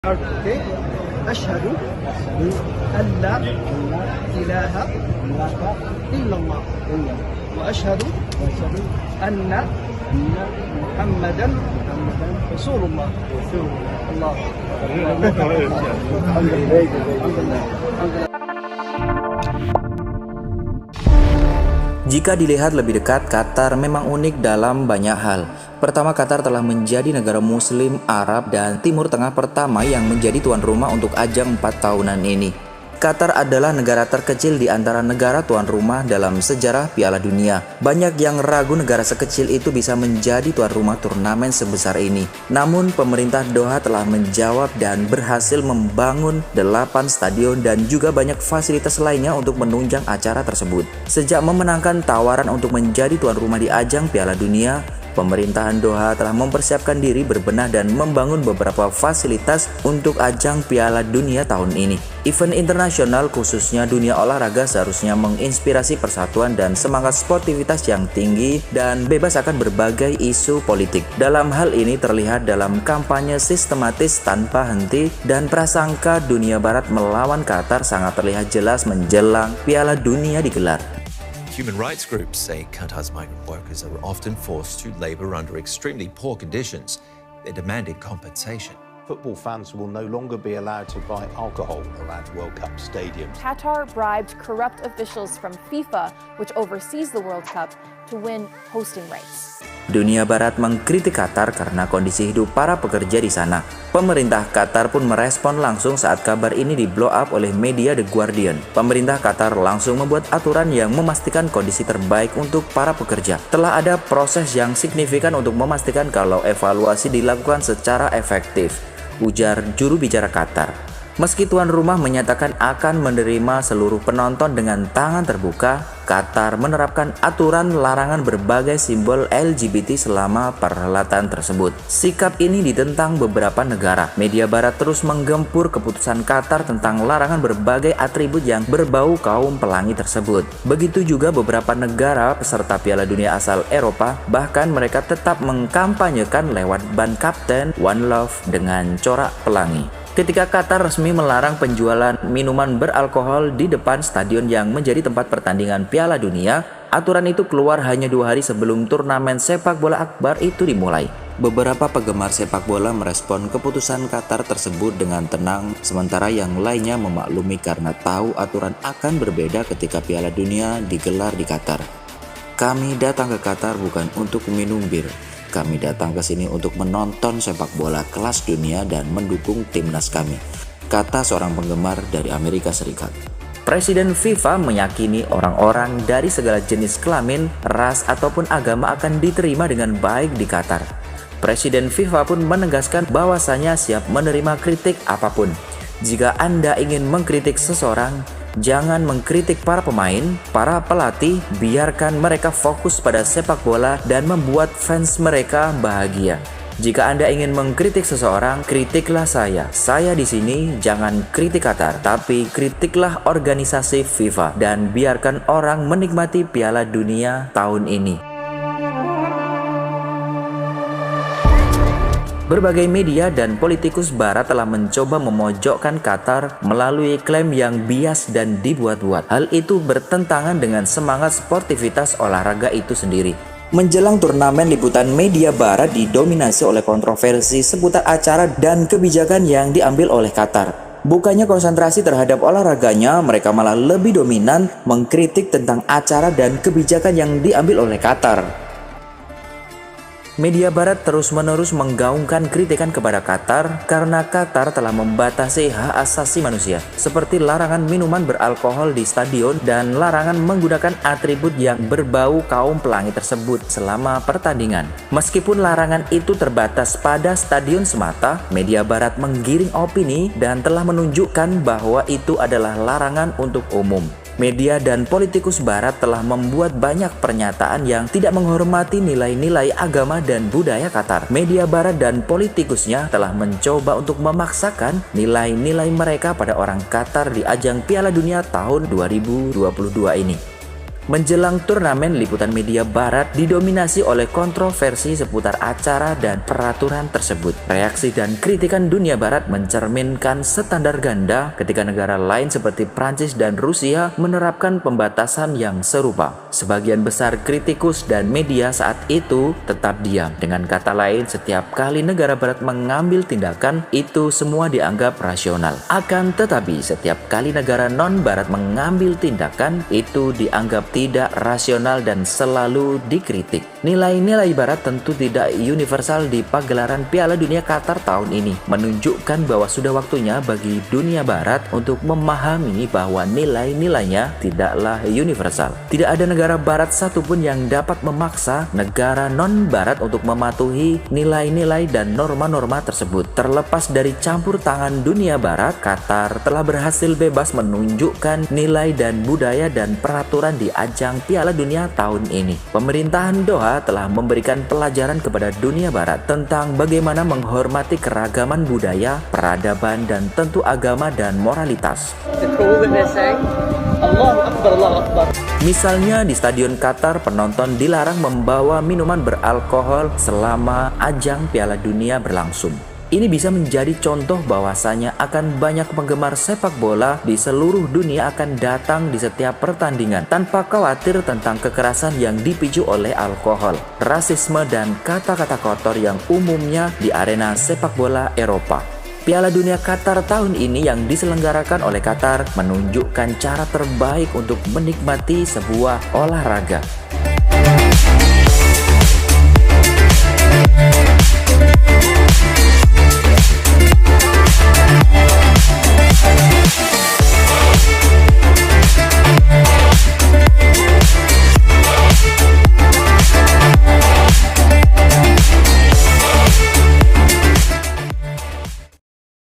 أوكي. أشهد أن لا إله إلا الله وأشهد أن محمدا رسول الله. الله. Jika dilihat lebih dekat, Qatar memang unik dalam banyak hal. Pertama, Qatar telah menjadi negara Muslim, Arab, dan Timur Tengah pertama yang menjadi tuan rumah untuk ajang 4 tahunan ini. Qatar adalah negara terkecil di antara negara tuan rumah dalam sejarah Piala Dunia. Banyak yang ragu negara sekecil itu bisa menjadi tuan rumah turnamen sebesar ini. Namun, pemerintah Doha telah menjawab dan berhasil membangun 8 stadion dan juga banyak fasilitas lainnya untuk menunjang acara tersebut. Sejak memenangkan tawaran untuk menjadi tuan rumah di ajang Piala Dunia, pemerintahan Doha telah mempersiapkan diri berbenah dan membangun beberapa fasilitas untuk ajang Piala Dunia tahun ini. Event internasional khususnya dunia olahraga seharusnya menginspirasi persatuan dan semangat sportivitas yang tinggi dan bebas akan berbagai isu politik. Dalam hal ini terlihat dalam kampanye sistematis tanpa henti dan prasangka dunia barat melawan Qatar sangat terlihat jelas menjelang Piala Dunia digelar. Human rights groups say Qatar's migrant workers are often forced to labor under extremely poor conditions. They're demanding compensation. Football fans will no longer be allowed to buy alcohol around World Cup stadiums. Qatar bribed corrupt officials from FIFA, which oversees the World Cup, to win hosting rights. Dunia barat mengkritik Qatar karena kondisi hidup para pekerja di sana. Pemerintah Qatar pun merespon langsung saat kabar ini di-blow up oleh media The Guardian. Pemerintah Qatar langsung membuat aturan yang memastikan kondisi terbaik untuk para pekerja. Telah ada proses yang signifikan untuk memastikan kalau evaluasi dilakukan secara efektif, ujar juru bicara Qatar. Meski tuan rumah menyatakan akan menerima seluruh penonton dengan tangan terbuka, Qatar menerapkan aturan larangan berbagai simbol LGBT selama perhelatan tersebut. Sikap ini ditentang beberapa negara. Media barat terus menggempur keputusan Qatar tentang larangan berbagai atribut yang berbau kaum pelangi tersebut. Begitu juga beberapa negara peserta Piala Dunia asal Eropa, bahkan mereka tetap mengkampanyekan lewat ban kapten One Love dengan corak pelangi. Ketika Qatar resmi melarang penjualan minuman beralkohol di depan stadion yang menjadi tempat pertandingan Piala Dunia, aturan itu keluar hanya 2 hari sebelum turnamen sepak bola akbar itu dimulai. Beberapa penggemar sepak bola merespon keputusan Qatar tersebut dengan tenang, sementara yang lainnya memaklumi karena tahu aturan akan berbeda ketika Piala Dunia digelar di Qatar. Kami datang ke Qatar bukan untuk minum bir. Kami datang ke sini untuk menonton sepak bola kelas dunia dan mendukung timnas kami, kata seorang penggemar dari Amerika Serikat. Presiden FIFA meyakini orang-orang dari segala jenis kelamin, ras, ataupun agama akan diterima dengan baik di Qatar. Presiden FIFA pun menegaskan bahwasanya siap menerima kritik apapun. Jika Anda ingin mengkritik seseorang, jangan mengkritik para pemain, para pelatih, biarkan mereka fokus pada sepak bola dan membuat fans mereka bahagia. Jika Anda ingin mengkritik seseorang, kritiklah saya. Saya di sini, jangan kritik Qatar, tapi kritiklah organisasi FIFA dan biarkan orang menikmati Piala Dunia tahun ini. Berbagai media dan politikus barat telah mencoba memojokkan Qatar melalui klaim yang bias dan dibuat-buat. Hal itu bertentangan dengan semangat sportivitas olahraga itu sendiri. Menjelang turnamen, liputan media barat didominasi oleh kontroversi seputar acara dan kebijakan yang diambil oleh Qatar. Bukannya konsentrasi terhadap olahraganya, mereka malah lebih dominan mengkritik tentang acara dan kebijakan yang diambil oleh Qatar. Media barat terus-menerus menggaungkan kritikan kepada Qatar karena Qatar telah membatasi hak asasi manusia seperti larangan minuman beralkohol di stadion dan larangan menggunakan atribut yang berbau kaum pelangi tersebut selama pertandingan. Meskipun larangan itu terbatas pada stadion semata, media barat menggiring opini dan telah menunjukkan bahwa itu adalah larangan untuk umum. Media dan politikus barat telah membuat banyak pernyataan yang tidak menghormati nilai-nilai agama dan budaya Qatar. Media barat dan politikusnya telah mencoba untuk memaksakan nilai-nilai mereka pada orang Qatar di ajang Piala Dunia tahun 2022 ini. Menjelang turnamen, liputan media barat didominasi oleh kontroversi seputar acara dan peraturan tersebut. Reaksi dan kritikan dunia barat mencerminkan standar ganda ketika negara lain seperti Prancis dan Rusia menerapkan pembatasan yang serupa. Sebagian besar kritikus dan media saat itu tetap diam. Dengan kata lain, setiap kali negara barat mengambil tindakan, itu semua dianggap rasional. Akan tetapi, setiap kali negara non-barat mengambil tindakan, itu dianggap tidak rasional dan selalu dikritik. Nilai-nilai barat tentu tidak universal di pagelaran Piala Dunia Qatar tahun ini, menunjukkan bahwa sudah waktunya bagi dunia barat untuk memahami bahwa nilai-nilainya tidaklah universal. Tidak ada negara barat satupun yang dapat memaksa negara non-barat untuk mematuhi nilai-nilai dan norma-norma tersebut. Terlepas dari campur tangan dunia barat, Qatar telah berhasil bebas menunjukkan nilai dan budaya dan peraturan di ajang Piala Dunia tahun ini. Pemerintahan Doha telah memberikan pelajaran kepada dunia barat tentang bagaimana menghormati keragaman budaya, peradaban, dan tentu agama dan moralitas. Misalnya di Stadion Qatar, penonton dilarang membawa minuman beralkohol selama ajang Piala Dunia berlangsung. Ini bisa menjadi contoh bahwasanya akan banyak penggemar sepak bola di seluruh dunia akan datang di setiap pertandingan tanpa khawatir tentang kekerasan yang dipicu oleh alkohol, rasisme, dan kata-kata kotor yang umumnya di arena sepak bola Eropa. Piala Dunia Qatar tahun ini yang diselenggarakan oleh Qatar menunjukkan cara terbaik untuk menikmati sebuah olahraga.